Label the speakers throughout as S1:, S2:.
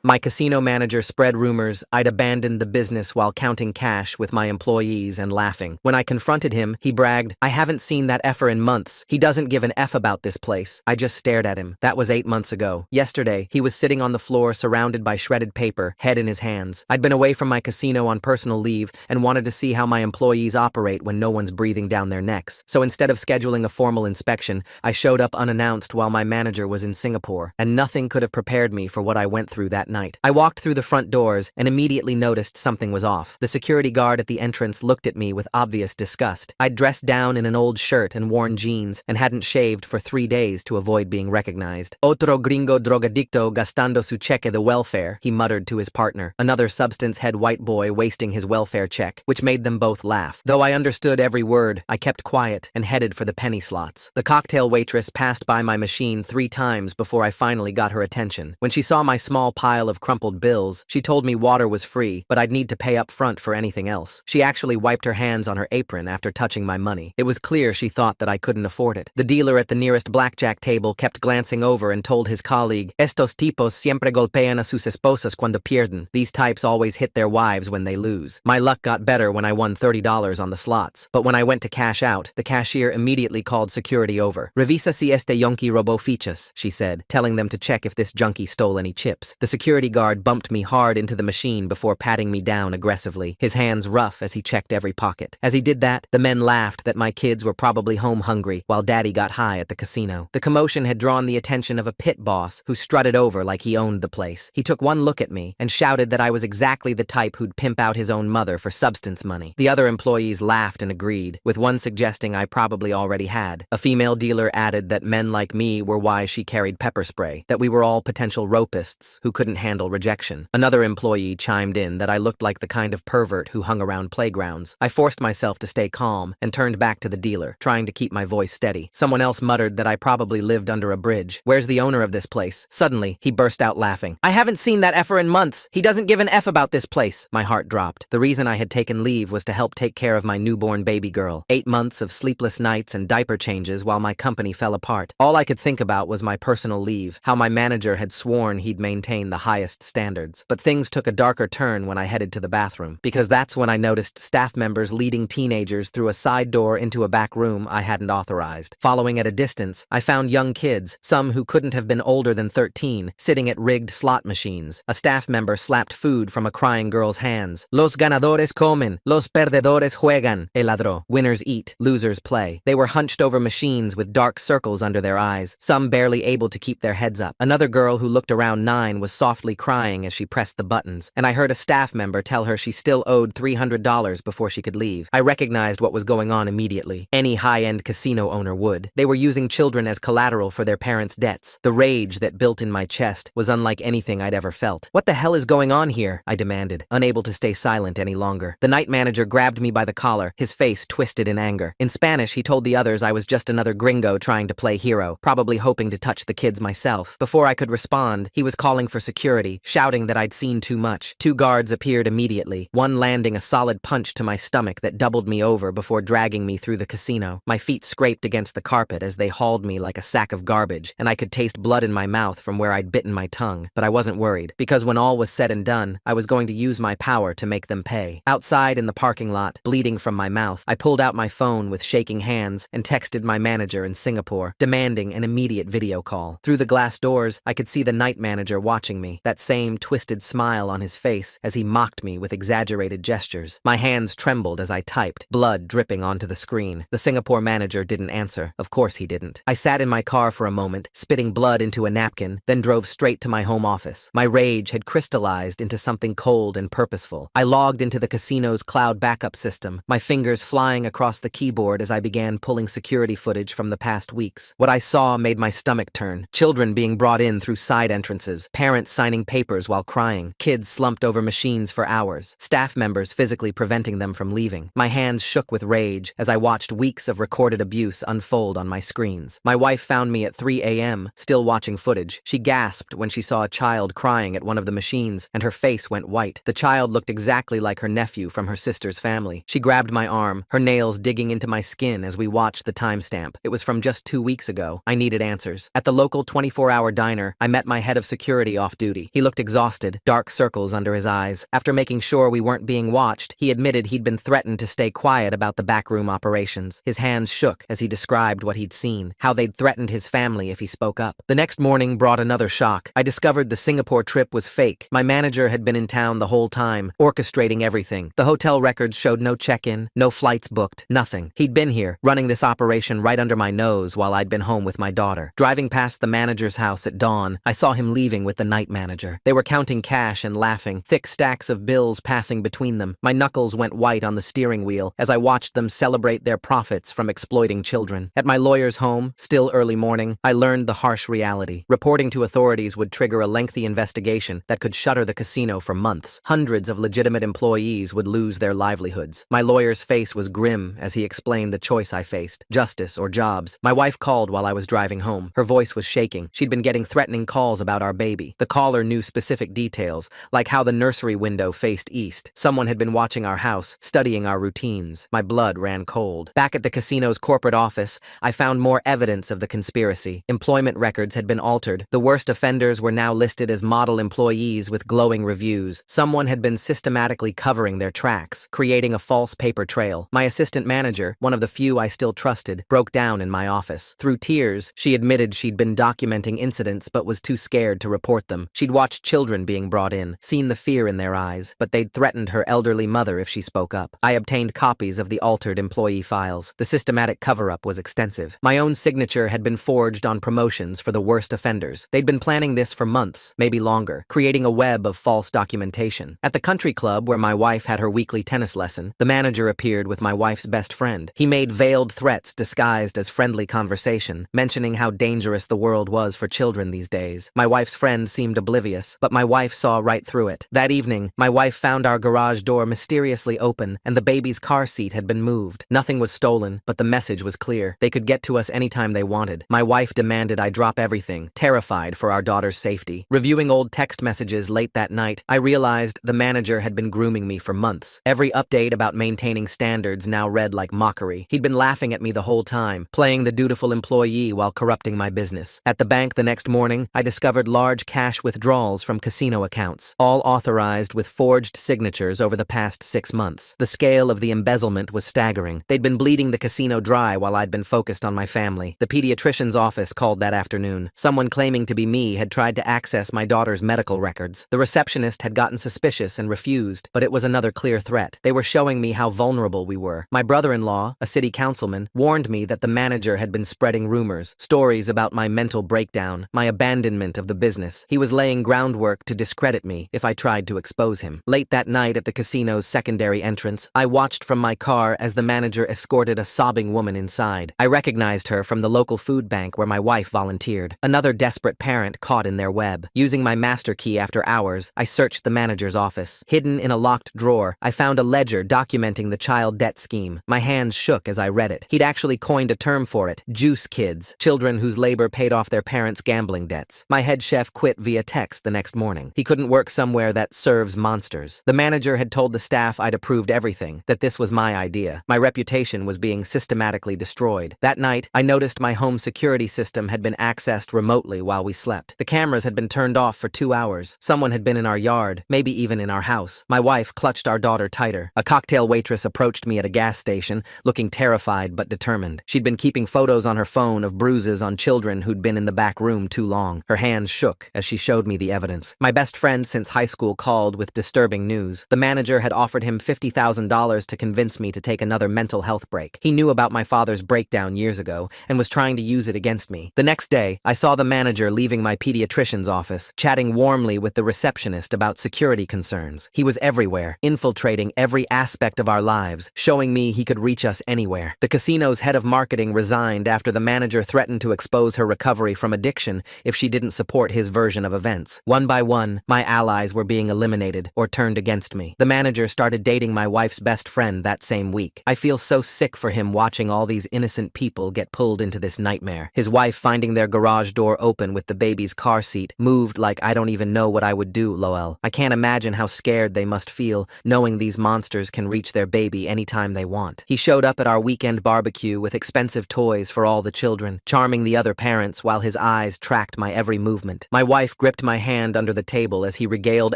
S1: My casino manager spread rumors I'd abandoned the business while counting cash with my employees and laughing. When I confronted him, he bragged, "I haven't seen that effer in months. He doesn't give an F about this place." I just stared at him. That was 8 months ago. Yesterday, he was sitting on the floor surrounded by shredded paper, head in his hands. I'd been away from my casino on personal leave and wanted to see how my employees operate when no one's breathing down their necks. So instead of scheduling a formal inspection, I showed up unannounced while my manager was in Singapore, and nothing could have prepared me for what I went through that night. I walked through the front doors and immediately noticed something was off. The security guard at the entrance looked at me with obvious disgust. I'd dressed down in an old shirt and worn jeans and hadn't shaved for 3 days to avoid being recognized. "Otro gringo drogadicto gastando su cheque de welfare," he muttered to his partner, another substance-head white boy wasting his welfare check, which made them both laugh. Though I understood every word, I kept quiet and headed for the penny slots. The cocktail waitress passed by my machine 3 times before I finally got her attention. When she saw my small pile of crumpled bills, she told me water was free, but I'd need to pay up front for anything else. She actually wiped her hands on her apron after touching my money. It was clear she thought that I couldn't afford it. The dealer at the nearest blackjack table kept glancing over and told his colleague, "Estos tipos siempre golpean a sus esposas cuando pierden." These types always hit their wives when they lose. My luck got better when I won $30 on the slots, but when I went to cash out, the cashier immediately called security over. "Revisa si este yonki robó fichas," she said, telling them to check if this junkie stole any chips. The security guard bumped me hard into the machine before patting me down aggressively, his hands rough as he checked every pocket. As he did that, the men laughed that my kids were probably home hungry while daddy got high at the casino. The commotion had drawn the attention of a pit boss who strutted over like he owned the place. He took one look at me and shouted that I was exactly the type who'd pimp out his own mother for substance money. The other employees laughed and agreed, with one suggesting I probably already had. A female dealer added that men like me were why she carried pepper spray, that we were all potential rapists who couldn't handle rejection. Another employee chimed in that I looked like the kind of pervert who hung around playgrounds. I forced myself to stay calm and turned back to the dealer, trying to keep my voice steady. Someone else muttered that I probably lived under a bridge. "Where's the owner of this place?" Suddenly, he burst out laughing. "I haven't seen that effer in months. He doesn't give an F about this place." My heart dropped. The reason I had taken leave was to help take care of my newborn baby girl. 8 months of sleepless nights and diaper changes while my company fell apart. All I could think about was my personal leave, how my manager had sworn he'd maintain the highest standards. But things took a darker turn when I headed to the bathroom, because that's when I noticed staff members leading teenagers through a side door into a back room I hadn't authorized. Following at a distance, I found young kids, some who couldn't have been older than 13, sitting at rigged slot machines. A staff member slapped food from a crying girl's hands. "Los ganadores comen, los perdedores juegan," el ladró. Winners eat, losers play. They were hunched over machines with dark circles under their eyes, some barely able to keep their heads up. Another girl who looked around 9 was softly crying as she pressed the buttons, and I heard a staff member tell her she still owed $300 before she could leave. I recognized what was going on immediately. Any high-end casino owner would. They were using children as collateral for their parents' debts. The rage that built in my chest was unlike anything I'd ever felt. "What the hell is going on here?" I demanded, unable to stay silent any longer. The night manager grabbed me by the collar, his face twisted in anger. In Spanish, he told the others I was just another gringo trying to play hero, probably hoping to touch the kids myself. Before I could respond, he was calling for security, shouting that I'd seen too much. 2 guards appeared immediately, one landing a solid punch to my stomach that doubled me over before dragging me through the casino. My feet scraped against the carpet as they hauled me like a sack of garbage, and I could taste blood in my mouth from where I'd bitten my tongue. But I wasn't worried, because when all was said and done, I was going to use my power to make them pay. Outside in the parking lot, bleeding from my mouth, I pulled out my phone with shaking hands and texted my manager in Singapore, demanding an immediate video call. Through the glass doors, I could see the night manager watching me, that same twisted smile on his face as he mocked me with exaggerated gestures. My hands trembled as I typed, blood dripping onto the screen. The Singapore manager didn't answer. Of course he didn't. I sat in my car for a moment, spitting blood into a napkin, then drove straight to my home office. My rage had crystallized into something cold and purposeful. I logged into the casino's cloud backup system, my fingers flying across the keyboard as I began pulling security footage from the past weeks. What I saw made my stomach turn. Children being brought in through side entrances, parents signing papers while crying, kids slumped over machines for hours, staff members physically preventing them from leaving. My hands shook with rage as I watched weeks of recorded abuse unfold on my screens. My wife found me at 3 a.m., still watching footage. She gasped when she saw a child crying at one of the machines, and her face went white. The child looked exactly like her nephew from her sister's family. She grabbed my arm, her nails digging into my skin as we watched the timestamp. It was from just 2 weeks ago. I needed answers. At the local 24-hour diner, I met my head of security off duty. duty. He looked exhausted, dark circles under his eyes. After making sure we weren't being watched, he admitted he'd been threatened to stay quiet about the backroom operations. His hands shook as he described what he'd seen, how they'd threatened his family if he spoke up. The next morning brought another shock. I discovered the Singapore trip was fake. My manager had been in town the whole time, orchestrating everything. The hotel records showed no check-in, no flights booked, nothing. He'd been here, running this operation right under my nose while I'd been home with my daughter. Driving past the manager's house at dawn, I saw him leaving with the night manager. They were counting cash and laughing, thick stacks of bills passing between them. My knuckles went white on the steering wheel as I watched them celebrate their profits from exploiting children. At my lawyer's home, still early morning, I learned the harsh reality. Reporting to authorities would trigger a lengthy investigation that could shutter the casino for months. Hundreds of legitimate employees would lose their livelihoods. My lawyer's face was grim as he explained the choice I faced: justice or jobs. My wife called while I was driving home. Her voice was shaking. She'd been getting threatening calls about our baby. The caller knew specific details, like how the nursery window faced east. Someone had been watching our house, studying our routines. My blood ran cold. Back at the casino's corporate office, I found more evidence of the conspiracy. Employment records had been altered. The worst offenders were now listed as model employees with glowing reviews. Someone had been systematically covering their tracks, creating a false paper trail. My assistant manager, one of the few I still trusted, broke down in my office. Through tears, she admitted she'd been documenting incidents but was too scared to report them. She'd watched children being brought in, seen the fear in their eyes, but they'd threatened her elderly mother if she spoke up. I obtained copies of the altered employee files. The systematic cover-up was extensive. My own signature had been forged on promotions for the worst offenders. They'd been planning this for months, maybe longer, creating a web of false documentation. At the country club where my wife had her weekly tennis lesson, the manager appeared with my wife's best friend. He made veiled threats disguised as friendly conversation, mentioning how dangerous the world was for children these days. My wife's friend seemed oblivious, but my wife saw right through it. That evening, my wife found our garage door mysteriously open and the baby's car seat had been moved. Nothing was stolen, but the message was clear. They could get to us anytime they wanted. My wife demanded I drop everything, terrified for our daughter's safety. Reviewing old text messages late that night, I realized the manager had been grooming me for months. Every update about maintaining standards now read like mockery. He'd been laughing at me the whole time, playing the dutiful employee while corrupting my business. At the bank the next morning, I discovered large cash withdrawals from casino accounts, all authorized with forged signatures over the past 6 months. The scale of the embezzlement was staggering. They'd been bleeding the casino dry while I'd been focused on my family. The pediatrician's office called that afternoon. Someone claiming to be me had tried to access my daughter's medical records. The receptionist had gotten suspicious and refused, but it was another clear threat. They were showing me how vulnerable we were. My brother-in-law, a city councilman, warned me that the manager had been spreading rumors, stories about my mental breakdown, my abandonment of the business. He was laying groundwork to discredit me if I tried to expose him. Late that night at the casino's secondary entrance, I watched from my car as the manager escorted a sobbing woman inside. I recognized her from the local food bank where my wife volunteered. Another desperate parent caught in their web. Using my master key after hours, I searched the manager's office. Hidden in a locked drawer, I found a ledger documenting the child debt scheme. My hands shook as I read it. He'd actually coined a term for it: juice kids, children whose labor paid off their parents' gambling debts. My head chef quit via text the next morning. He couldn't work somewhere that serves monsters. The manager had told the staff I'd approved everything, that this was my idea. My reputation was being systematically destroyed. That night, I noticed my home security system had been accessed remotely while we slept. The cameras had been turned off for 2 hours. Someone had been in our yard, maybe even in our house. My wife clutched our daughter tighter. A cocktail waitress approached me at a gas station, looking terrified but determined. She'd been keeping photos on her phone of bruises on children who'd been in the back room too long. Her hands shook as she showed me the evidence. My best friend since high school called with disturbing news. The manager had offered him $50,000 to convince me to take another mental health break. He knew about my father's breakdown years ago and was trying to use it against me. The next day, I saw the manager leaving my pediatrician's office, chatting warmly with the receptionist about security concerns. He was everywhere, infiltrating every aspect of our lives, showing me he could reach us anywhere. The casino's head of marketing resigned after the manager threatened to expose her recovery from addiction if she didn't support his version of events. One by one, my allies were being eliminated or turned against me. The manager started dating my wife's best friend that same week. I feel so sick for him watching all these innocent people get pulled into this nightmare. His wife finding their garage door open with the baby's car seat moved like I don't even know what I would do, lol. I can't imagine how scared they must feel knowing these monsters can reach their baby anytime they want. He showed up at our weekend barbecue with expensive toys for all the children, charming the other parents while his eyes tracked my every movement. My wife gripped slipped my hand under the table as he regaled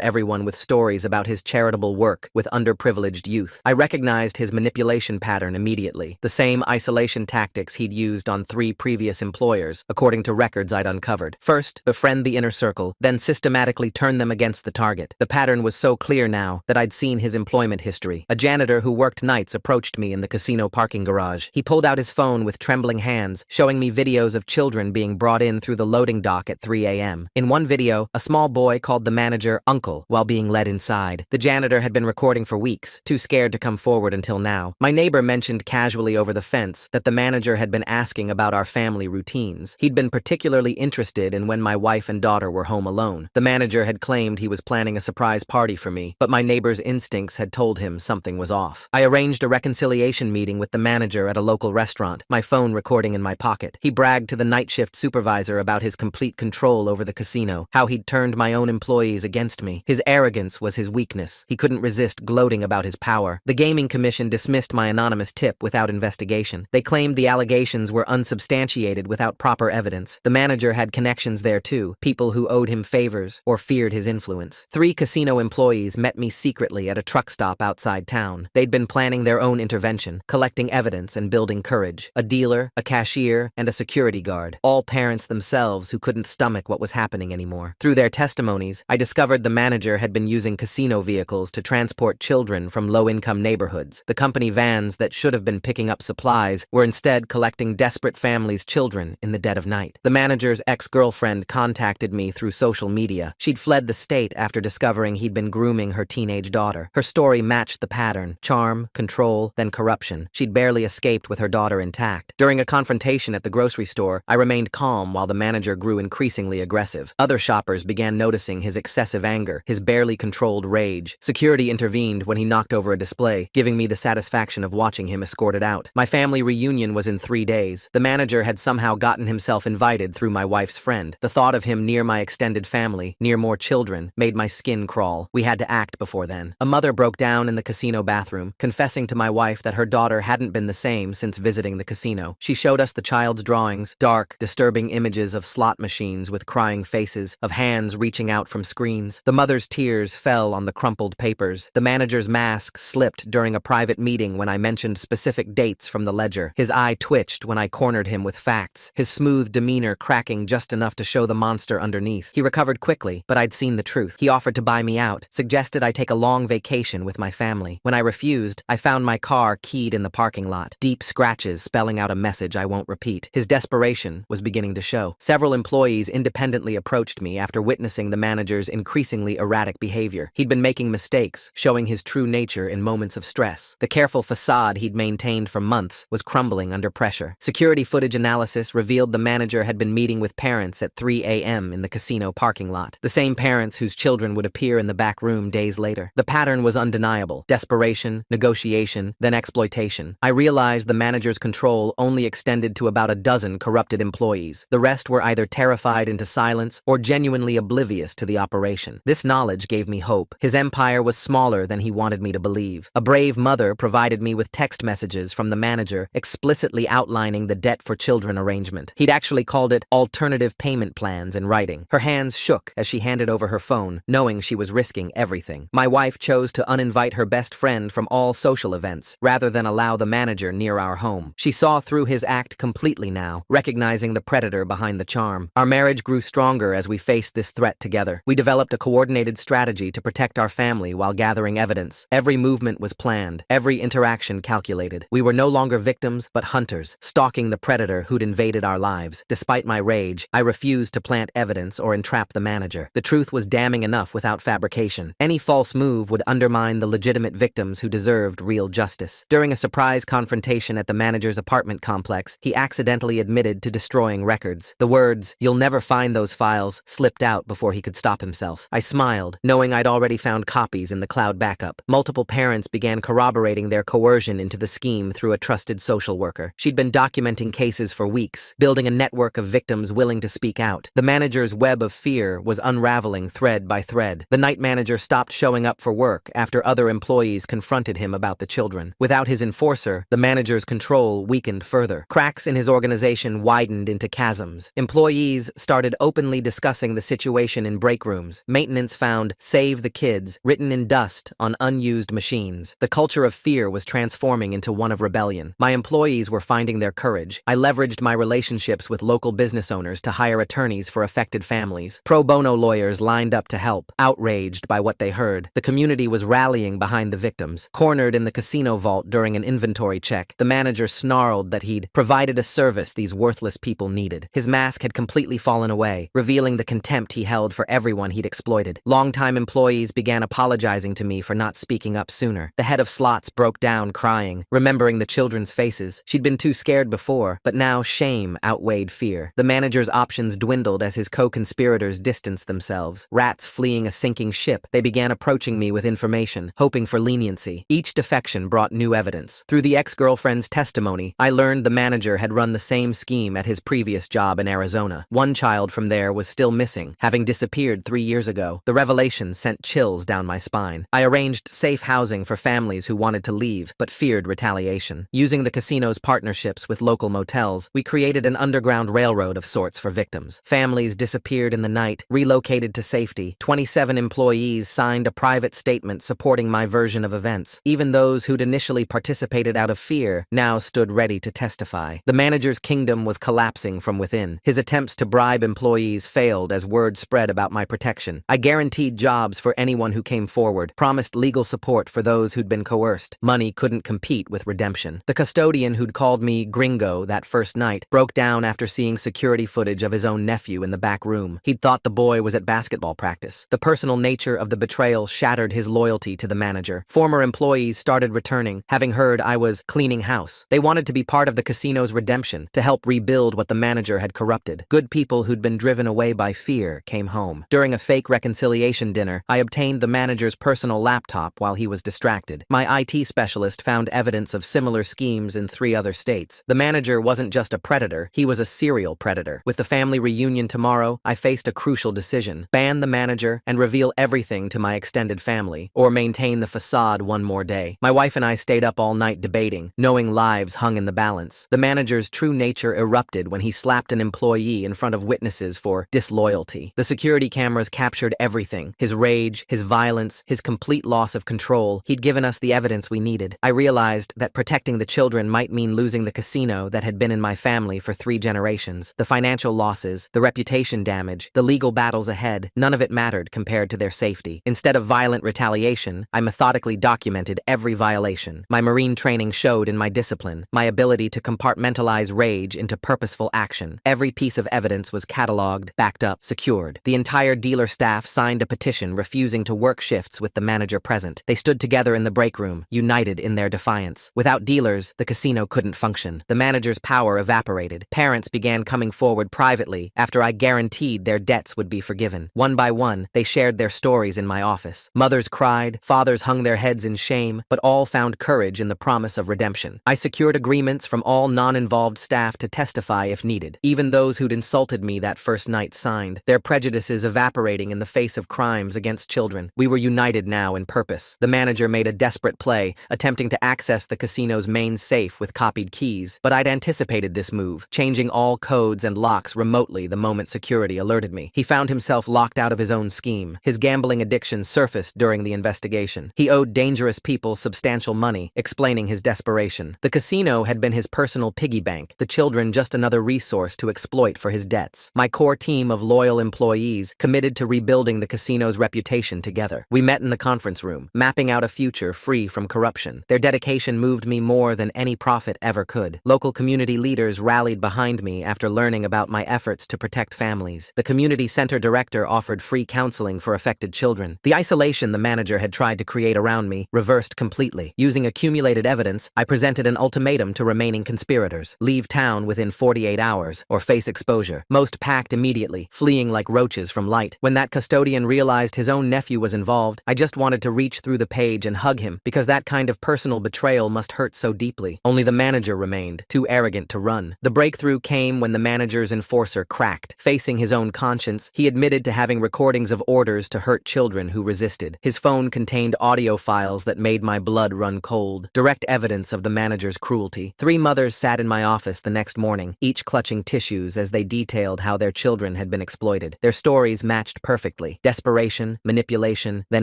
S1: everyone with stories about his charitable work with underprivileged youth. I recognized his manipulation pattern immediately, the same isolation tactics he'd used on 3 previous employers, according to records I'd uncovered. First, befriend the inner circle, then systematically turn them against the target. The pattern was so clear now that I'd seen his employment history. A janitor who worked nights approached me in the casino parking garage. He pulled out his phone with trembling hands, showing me videos of children being brought in through the loading dock at 3 a.m. In one video, a small boy called the manager Uncle while being led inside. The janitor had been recording for weeks, too scared to come forward until now. My neighbor mentioned casually over the fence that the manager had been asking about our family routines. He'd been particularly interested in when my wife and daughter were home alone. The manager had claimed he was planning a surprise party for me, but my neighbor's instincts had told him something was off. I arranged a reconciliation meeting with the manager at a local restaurant, my phone recording in my pocket. He bragged to the night shift supervisor about his complete control over the casino, how he'd turned my own employees against me. His arrogance was his weakness. He couldn't resist gloating about his power. The gaming commission dismissed my anonymous tip without investigation. They claimed the allegations were unsubstantiated without proper evidence. The manager had connections there too, people who owed him favors or feared his influence. 3 casino employees met me secretly at a truck stop outside town. They'd been planning their own intervention, collecting evidence and building courage. A dealer, a cashier, and a security guard. All parents themselves who couldn't stomach what was happening anymore. Through their testimonies, I discovered the manager had been using casino vehicles to transport children from low-income neighborhoods. The company vans that should have been picking up supplies were instead collecting desperate families' children in the dead of night. The manager's ex-girlfriend contacted me through social media. She'd fled the state after discovering he'd been grooming her teenage daughter. Her story matched the pattern: charm, control, then corruption. She'd barely escaped with her daughter intact. During a confrontation at the grocery store, I remained calm while the manager grew increasingly aggressive. Other shoppers began noticing his excessive anger, his barely controlled rage. Security intervened when he knocked over a display, giving me the satisfaction of watching him escorted out. My family reunion was in 3 days. The manager had somehow gotten himself invited through my wife's friend. The thought of him near my extended family, near more children, made my skin crawl. We had to act before then. A mother broke down in the casino bathroom, confessing to my wife that her daughter hadn't been the same since visiting the casino. She showed us the child's drawings, dark, disturbing images of slot machines with crying faces, of hands reaching out from screens. The mother's tears fell on the crumpled papers. The manager's mask slipped during a private meeting when I mentioned specific dates from the ledger. His eye twitched when I cornered him with facts, his smooth demeanor cracking just enough to show the monster underneath. He recovered quickly, but I'd seen the truth. He offered to buy me out, suggested I take a long vacation with my family. When I refused, I found my car keyed in the parking lot, deep scratches spelling out a message I won't repeat. His desperation was beginning to show. Several employees independently approached me after witnessing the manager's increasingly erratic behavior. He'd been making mistakes, showing his true nature in moments of stress. The careful facade he'd maintained for months was crumbling under pressure. Security footage analysis revealed the manager had been meeting with parents at 3 a.m. in the casino parking lot. The same parents whose children would appear in the back room days later. The pattern was undeniable. Desperation, negotiation, then exploitation. I realized the manager's control only extended to about a dozen corrupted employees. The rest were either terrified into silence or genuinely oblivious to the operation. This knowledge gave me hope. His empire was smaller than he wanted me to believe. A brave mother provided me with text messages from the manager explicitly outlining the debt for children arrangement. He'd actually called it alternative payment plans in writing. Her hands shook as she handed over her phone, knowing she was risking everything. My wife chose to uninvite her best friend from all social events, rather than allow the manager near our home. She saw through his act completely now, recognizing the predator behind the charm. Our marriage grew stronger as we faced this threat together. We developed a coordinated strategy to protect our family while gathering evidence. Every movement was planned, every interaction calculated. We were no longer victims, but hunters, stalking the predator who'd invaded our lives. Despite my rage, I refused to plant evidence or entrap the manager. The truth was damning enough without fabrication. Any false move would undermine the legitimate victims who deserved real justice. During a surprise confrontation at the manager's apartment complex, he accidentally admitted to destroying records. The words, "You'll never find those files," slipped out before he could stop himself. I smiled, knowing I'd already found copies in the cloud backup. Multiple parents began corroborating their coercion into the scheme through a trusted social worker. She'd been documenting cases for weeks, building a network of victims willing to speak out. The manager's web of fear was unraveling thread by thread. The night manager stopped showing up for work after other employees confronted him about the children. Without his enforcer, the manager's control weakened further. Cracks in his organization widened into chasms. Employees started openly discussing the the situation in break rooms. Maintenance found "Save the Kids" written in dust on unused machines. The culture of fear was transforming into one of rebellion. My employees were finding their courage. I leveraged my relationships with local business owners to hire attorneys for affected families. Pro bono lawyers lined up to help, outraged by what they heard. The community was rallying behind the victims. Cornered in the casino vault during an inventory check, the manager snarled that he'd provided a service these worthless people needed. His mask had completely fallen away, revealing the contempt he held for everyone he'd exploited. Longtime employees began apologizing to me for not speaking up sooner. The head of slots broke down crying, remembering the children's faces. She'd been too scared before, but now shame outweighed fear. The manager's options dwindled as his co-conspirators distanced themselves. Rats fleeing a sinking ship, they began approaching me with information, hoping for leniency. Each defection brought new evidence. Through the ex-girlfriend's testimony, I learned the manager had run the same scheme at his previous job in Arizona. One child from there was still missing, having disappeared 3 years ago. The revelation sent chills down my spine. I arranged safe housing for families who wanted to leave, but feared retaliation. Using the casino's partnerships with local motels, we created an underground railroad of sorts for victims. Families disappeared in the night, relocated to safety. 27 employees signed a private statement supporting my version of events. Even those who'd initially participated out of fear now stood ready to testify. The manager's kingdom was collapsing from within. His attempts to bribe employees failed as word spread about my protection. I guaranteed jobs for anyone who came forward, promised legal support for those who'd been coerced. Money couldn't compete with redemption. The custodian who'd called me gringo that first night broke down after seeing security footage of his own nephew in the back room. He'd thought the boy was at basketball practice. The personal nature of the betrayal shattered his loyalty to the manager. Former employees started returning, having heard I was cleaning house. They wanted to be part of the casino's redemption, to help rebuild what the manager had corrupted. Good people who'd been driven away by fear came home. During a fake reconciliation dinner, I obtained the manager's personal laptop while he was distracted. My IT specialist found evidence of similar schemes in 3 other states. The manager wasn't just a predator, he was a serial predator. With the family reunion tomorrow, I faced a crucial decision: ban the manager and reveal everything to my extended family, or maintain the facade one more day. My wife and I stayed up all night debating, knowing lives hung in the balance. The manager's true nature erupted when he slapped an employee in front of witnesses for disloyalty. The security cameras captured everything: his rage, his violence, his complete loss of control. He'd given us the evidence we needed. I realized that protecting the children might mean losing the casino that had been in my family for 3 generations. The financial losses, the reputation damage, the legal battles ahead, none of it mattered compared to their safety. Instead of violent retaliation, I methodically documented every violation. My Marine training showed in my discipline, my ability to compartmentalize rage into purposeful action. Every piece of evidence was cataloged, backed up, secured. The entire dealer staff signed a petition refusing to work shifts with the manager present. They stood together in the break room, united in their defiance. Without dealers, the casino couldn't function. The manager's power evaporated. Parents began coming forward privately after I guaranteed their debts would be forgiven. One by one, they shared their stories in my office. Mothers cried, fathers hung their heads in shame, but all found courage in the promise of redemption. I secured agreements from all non-involved staff to testify if needed. Even those who'd insulted me that first night signed, their prejudices evaporating in the face of crimes against children. We were united now in purpose. The manager made a desperate play, attempting to access the casino's main safe with copied keys, but I'd anticipated this move, changing all codes and locks remotely the moment security alerted me. He found himself locked out of his own scheme. His gambling addiction surfaced during the investigation. He owed dangerous people substantial money, explaining his desperation. The casino had been his personal piggy bank, the children just another resource to exploit for his debts. My core team of loyal employees committed to rebuilding the casino's reputation together. We met in the conference room, mapping out a future free from corruption. Their dedication moved me more than any profit ever could. Local community leaders rallied behind me after learning about my efforts to protect families. The community center director offered free counseling for affected children. The isolation the manager had tried to create around me reversed completely. Using accumulated evidence, I presented an ultimatum to remaining conspirators: leave town within 48 hours or face exposure. Most packed immediately, fleeing like roaches from light. When that custodian realized his own nephew was involved, I just wanted to reach through the page and hug him, because that kind of personal betrayal must hurt so deeply. Only the manager remained, too arrogant to run. The breakthrough came when the manager's enforcer cracked. Facing his own conscience, he admitted to having recordings of orders to hurt children who resisted. His phone contained audio files that made my blood run cold, direct evidence of the manager's cruelty. 3 mothers sat in my office the next morning, each clutching tissues as they detailed how their children had been exploited. exploited. Their stories matched perfectly. Desperation, manipulation, then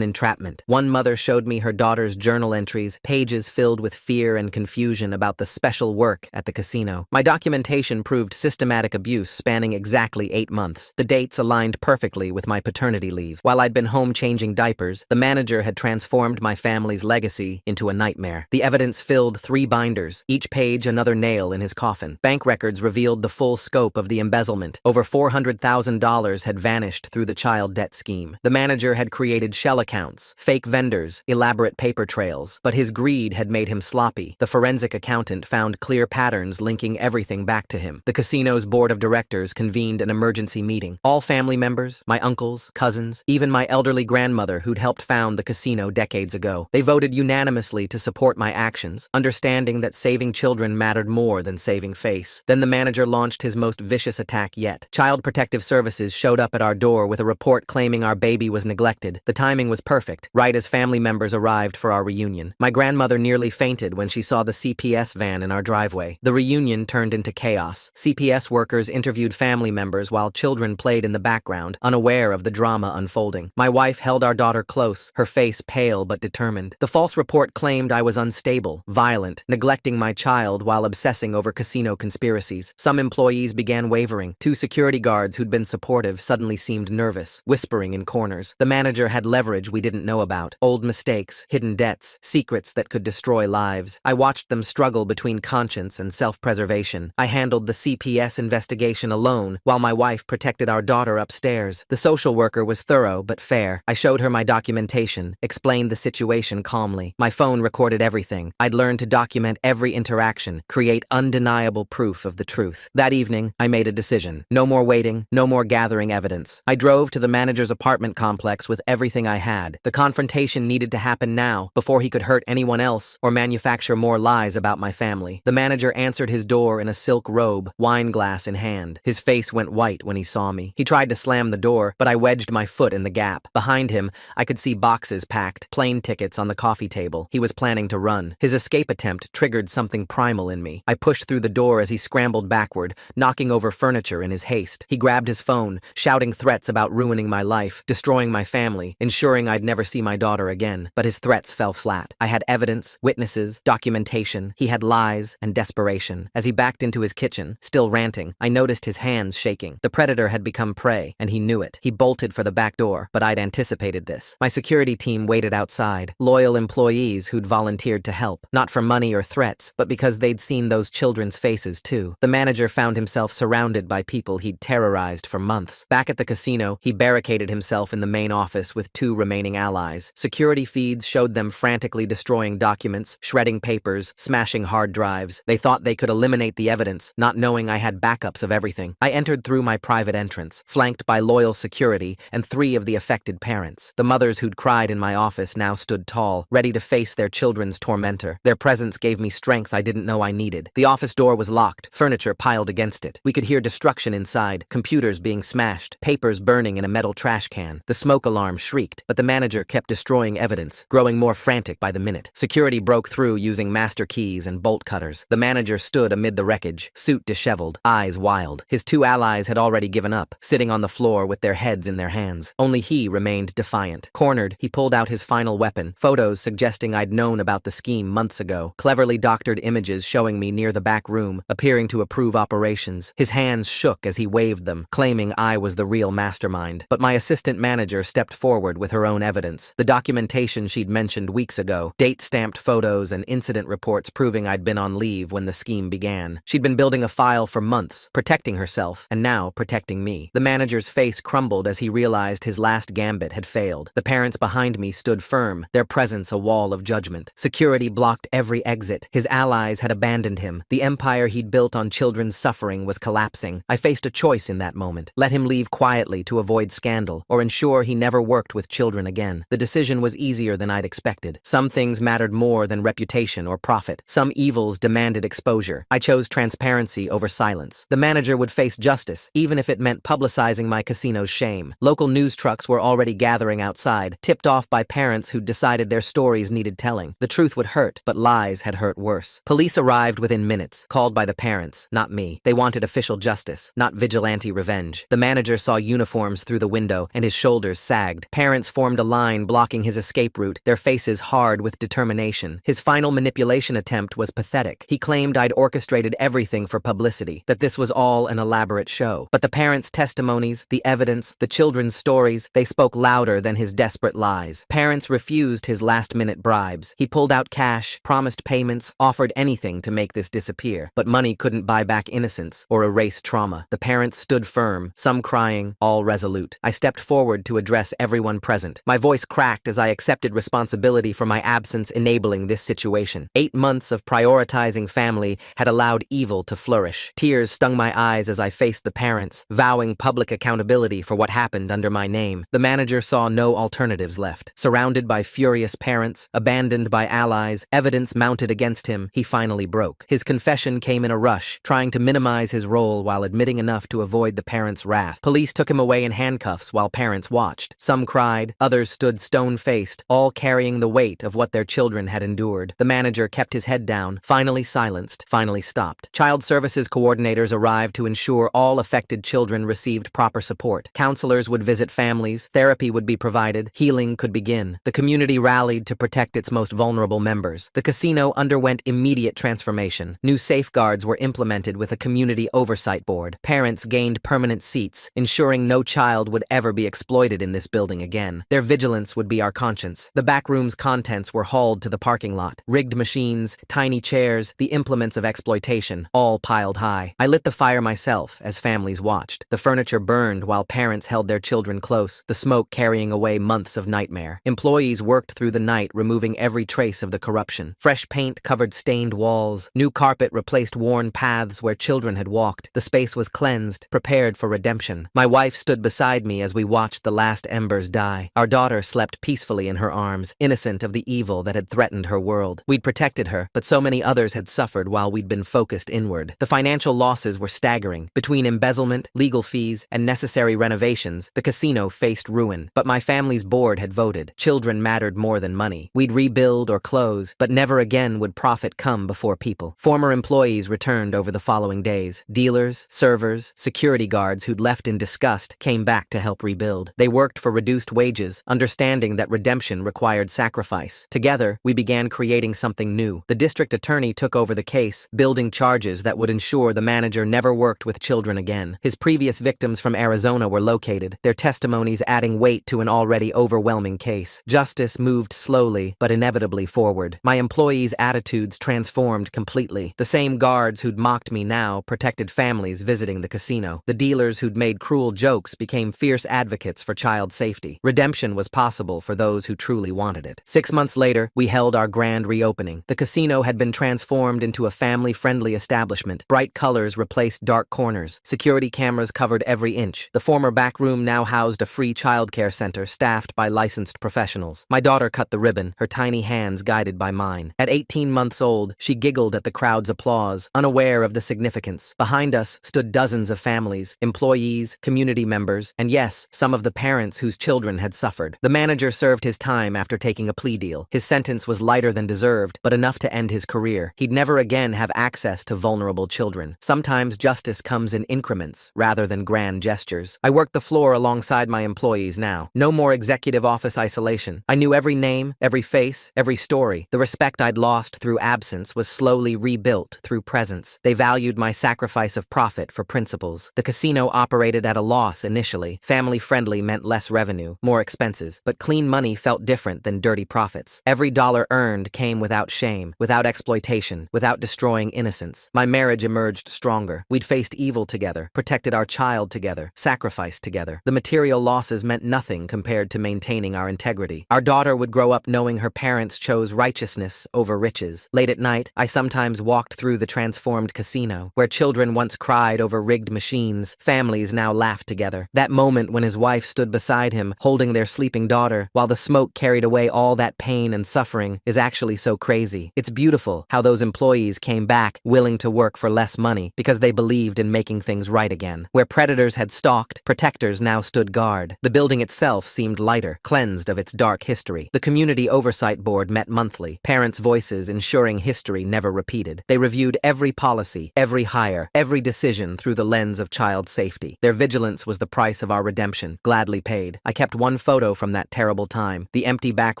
S1: entrapment. One mother showed me her daughter's journal entries, pages filled with fear and confusion about the special work at the casino. My documentation proved systematic abuse spanning exactly 8 months. The dates aligned perfectly with my paternity leave. While I'd been home changing diapers, the manager had transformed my family's legacy into a nightmare. The evidence filled 3 binders, each page another nail in his coffin. Bank records revealed the full scope of the embezzlement. Over $400,000 had vanished through the child debt scheme. The manager had created shell accounts, fake vendors, elaborate paper trails, but his greed had made him sloppy. The forensic accountant found clear patterns linking everything back to him. The casino's board of directors convened an emergency meeting. All family members, my uncles, cousins, even my elderly grandmother who'd helped found the casino decades ago. They voted unanimously to support my actions, understanding that saving children mattered more than saving face. Then the manager launched his most vicious attack yet. Child Protective Services showed up at our door with a report claiming our baby was neglected. The timing was perfect, right as family members arrived for our reunion. My grandmother nearly fainted when she saw the CPS van in our driveway. The reunion turned into chaos. CPS workers interviewed family members while children played in the background, unaware of the drama unfolding. My wife held our daughter close, her face pale but determined. The false report claimed I was unstable, violent, neglecting my child while obsessing over casino conspiracies. Some employees began wavering. 2 security guards who'd been supportive suddenly seemed nervous, whispering in corners. The manager had leverage we didn't know about. Old mistakes, hidden debts, secrets that could destroy lives. I watched them struggle between conscience and self-preservation. I handled the CPS investigation alone, while my wife protected our daughter upstairs. The social worker was thorough but fair. I showed her my documentation, explained the situation calmly. My phone recorded everything. I'd learned to document every interaction, create undeniable proof of the truth. That evening, I made a decision. No more waiting, no more gathering evidence. I drove to the manager's apartment complex with everything I had. The confrontation needed to happen now, before he could hurt anyone else or manufacture more lies about my family. The manager answered his door in a silk robe, wine glass in hand. His face went white when he saw me. He tried to slam the door, but I wedged my foot in the gap. Behind him, I could see boxes packed, plane tickets on the coffee table. He was planning to run. His escape attempt triggered something primal in me. I pushed through the door as he scrambled backward, knocking over furniture in his haste. He grabbed his phone, shouting threats about ruining my life, destroying my family, ensuring I'd never see my daughter again. But his threats fell flat. I had evidence, witnesses, documentation. He had lies and desperation. As he backed into his kitchen, still ranting, I noticed his hands shaking. The predator had become prey, and he knew it. He bolted for the back door, but I'd anticipated this. My security team waited outside, loyal employees who'd volunteered to help, not for money or threats, but because they'd seen those children's faces too. The manager found himself surrounded by people he'd terrorized for months. Back at the casino, he barricaded himself in the main office with 2 remaining allies. Security feeds showed them frantically destroying documents, shredding papers, smashing hard drives. They thought they could eliminate the evidence, not knowing I had backups of everything. I entered through my private entrance, flanked by loyal security and 3 of the affected parents. The mothers who'd cried in my office now stood tall, ready to face their children's tormentor. Their presence gave me strength I didn't know I needed. The office door was locked, furniture piled against it. We could hear destruction inside, computers being smashed, papers burning in a metal trash can. The smoke alarm shrieked, but the manager kept destroying evidence, growing more frantic by the minute. Security broke through using master keys and bolt cutters. The manager stood amid the wreckage, suit disheveled, eyes wild. His 2 allies had already given up, sitting on the floor with their heads in their hands. Only he remained defiant. Cornered, he pulled out his final weapon, photos suggesting I'd known about the scheme months ago, cleverly doctored images showing me near the back room, appearing to approve operations. His hands shook as he waved them, claiming I was the real mastermind. But my assistant manager stepped forward with her own evidence. The documentation she'd mentioned weeks ago, date-stamped photos and incident reports proving I'd been on leave when the scheme began. She'd been building a file for months, protecting herself, and now protecting me. The manager's face crumbled as he realized his last gambit had failed. The parents behind me stood firm, their presence a wall of judgment. Security blocked every exit. His allies had abandoned him. The empire he'd built on children's suffering was collapsing. I faced a choice in that moment. Let him leave quietly to avoid scandal, or ensure he never worked with children again. The decision was easier than I'd expected. Some things mattered more than reputation or profit. Some evils demanded exposure. I chose transparency over silence. The manager would face justice, even if it meant publicizing my casino's shame. Local news trucks were already gathering outside, tipped off by parents who'd decided their stories needed telling. The truth would hurt, but lies had hurt worse. Police arrived within minutes, called by the parents, not me. They wanted official justice, not vigilante revenge. The manager saw uniforms through the window, and his shoulders sagged. Parents formed a line blocking his escape route, their faces hard with determination. His final manipulation attempt was pathetic. He claimed I'd orchestrated everything for publicity, that this was all an elaborate show. But the parents' testimonies, the evidence, the children's stories, they spoke louder than his desperate lies. Parents refused his last-minute bribes. He pulled out cash, promised payments, offered anything to make this disappear. But money couldn't buy back innocence or erase trauma. The parents stood firm, some crying, all resolute. I stepped forward to address everyone present. My voice cracked as I accepted responsibility for my absence enabling this situation. 8 months of prioritizing family had allowed evil to flourish. Tears stung my eyes as I faced the parents, vowing public accountability for what happened under my name. The manager saw no alternatives left. Surrounded by furious parents, abandoned by allies, evidence mounted against him, he finally broke. His confession came in a rush, trying to minimize his role while admitting enough to avoid the parents' wrath. Police took him away in handcuffs while parents watched. Some cried, others stood stone-faced, all carrying the weight of what their children had endured. The manager kept his head down, finally silenced, finally stopped. Child services coordinators arrived to ensure all affected children received proper support. Counselors would visit families, therapy would be provided, healing could begin. The community rallied to protect its most vulnerable members. The casino underwent immediate transformation. New safeguards were implemented with a community oversight board. Parents gained permanent seats, ensuring no child would ever be exploited in this building again. Their vigilance would be our conscience. The back room's contents were hauled to the parking lot. Rigged machines, tiny chairs, the implements of exploitation, all piled high. I lit the fire myself as families watched. The furniture burned while parents held their children close, the smoke carrying away months of nightmare. Employees worked through the night, removing every trace of the corruption. Fresh paint covered stained walls. New carpet replaced worn paths where children had walked. The space was cleansed, prepared for redemption. My wife stood beside me as we watched the last embers die. Our daughter slept peacefully in her arms, innocent of the evil that had threatened her world. We'd protected her, but so many others had suffered while we'd been focused inward. The financial losses were staggering. Between embezzlement, legal fees, and necessary renovations, the casino faced ruin. But my family's board had voted. Children mattered more than money. We'd rebuild or close, but never again would profit come before people. Former employees returned over the following days. Dealers, servers, security guards who'd left in disgust came back to help rebuild. They worked for reduced wages, understanding that redemption required sacrifice. Together, we began creating something new. The district attorney took over the case, building charges that would ensure the manager never worked with children again. His previous victims from Arizona were located, their testimonies adding weight to an already overwhelming case. Justice moved slowly, but inevitably forward. My employees' attitudes transformed completely. The same guards who'd mocked me now protected families visiting the casino. The dealers who'd made cruel jokes became fierce advocates for child safety. Redemption was possible for those who truly wanted it. 6 months later, we held our grand reopening. The casino had been transformed into a family-friendly establishment. Bright colors replaced dark corners. Security cameras covered every inch. The former back room now housed a free childcare center staffed by licensed professionals. My daughter cut the ribbon, her tiny hands guided by mine. At 18 months old, she giggled at the crowd's applause, unaware of the significance. Behind us stood dozens of families, employees, community members, and yes, some of the parents whose children had suffered. The manager served his time after taking a plea deal. His sentence was lighter than deserved, but enough to end his career. He'd never again have access to vulnerable children. Sometimes justice comes in increments, rather than grand gestures. I worked the floor alongside my employees now. No more executive office isolation. I knew every name, every face, every story. The respect I'd lost through absence was slowly rebuilt through presence. They valued my sacrifice of profit for principles. The casino operated at a loss initially. Family-friendly meant less revenue, more expenses, but clean money felt different than dirty profits. Every dollar earned came without shame, without exploitation, without destroying innocence. My marriage emerged stronger. We'd faced evil together, protected our child together, sacrificed together. The material losses meant nothing compared to maintaining our integrity. Our daughter would grow up knowing her parents chose righteousness over riches. Late at night, I sometimes walked through the transformed casino, where children once cried over rigged machines, families now laughed together. That moment when his wife stood beside him, holding their sleeping daughter, while the smoke carried away all that pain and suffering, is actually so crazy. It's beautiful how those employees came back, willing to work for less money, because they believed in making things right again. Where predators had stalked, protectors now stood guard. The building itself seemed lighter, cleansed of its dark history. The community oversight board met monthly, parents' voices ensuring history never repeated. They reviewed every policy, every hire, every decision through the lens of child safety. safety. Their vigilance was the price of our redemption, gladly paid. I kept one photo from that terrible time, the empty back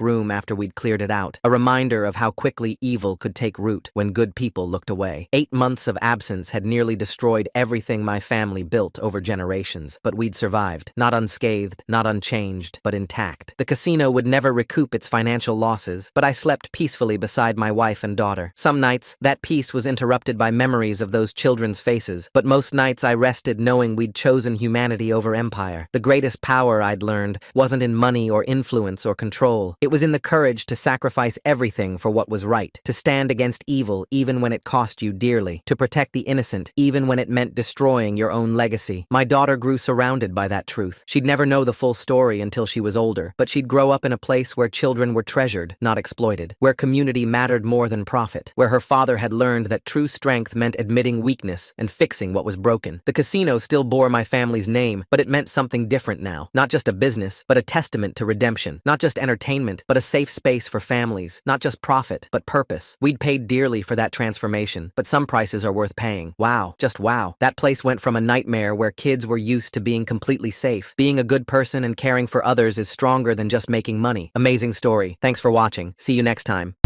S1: room after we'd cleared it out, a reminder of how quickly evil could take root when good people looked away. 8 months of absence had nearly destroyed everything my family built over generations, but we'd survived, not unscathed, not unchanged, but intact. The casino would never recoup its financial losses, but I slept peacefully beside my wife and daughter. Some nights, that peace was interrupted by memories of those children's faces, but most nights I rested knowing we'd chosen humanity over empire. The greatest power, I'd learned, wasn't in money or influence or control. It was in the courage to sacrifice everything for what was right, to stand against evil even when it cost you dearly, to protect the innocent even when it meant destroying your own legacy. My daughter grew surrounded by that truth. She'd never know the full story until she was older, but she'd grow up in a place where children were treasured, not exploited, where community mattered more than profit, where her father had learned that true strength meant admitting weakness and fixing what was broken. The casino still bore my family's name, but it meant something different now. Not just a business, but a testament to redemption. Not just entertainment, but a safe space for families. Not just profit, but purpose. We'd paid dearly for that transformation, but some prices are worth paying. Wow, just wow. That place went from a nightmare where kids were used to being completely safe. Being a good person and caring for others is stronger than just making money. Amazing story. Thanks for watching. See you next time.